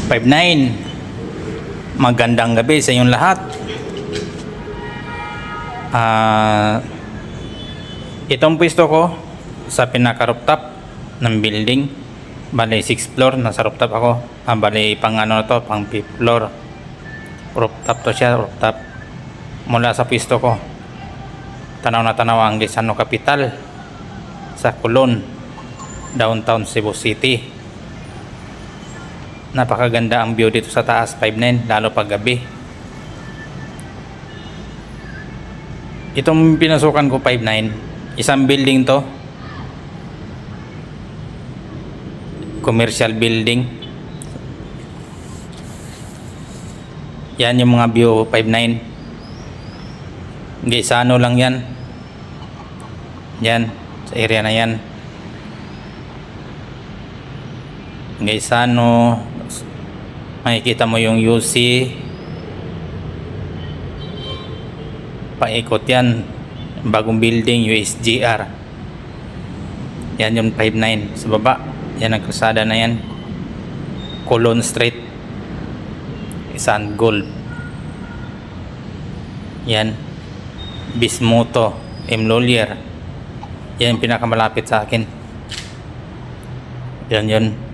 59. Magandang gabi sa inyong lahat. Itong pwesto ko sa pinaka-rooftop ng building. Bali 6th floor, nasa rooftop ako. Bali pang ano to, pang 5th floor. Rooftop to siya, rooftop. Mula sa pwesto ko, tanaw na tanaw ang Gisano Capital sa Colon, downtown Cebu City. Napakaganda ang view dito sa taas, 5'9", lalo pag gabi. Itong pinasukan ko 5'9", isang building to, commercial building. Yan yung mga view, 5'9". Gisano lang yan. Yan, sa area na yan. Gisano, makikita mo yung UC, paikot yan, bagong building, USGR. Yan yung 5'9". Sa baba, yan ang kalsada na yan, Colon Street, Isang Gold. Yan, Bismuto, M. Lolier. Yan yung pinakamalapit sa akin. Yan yun.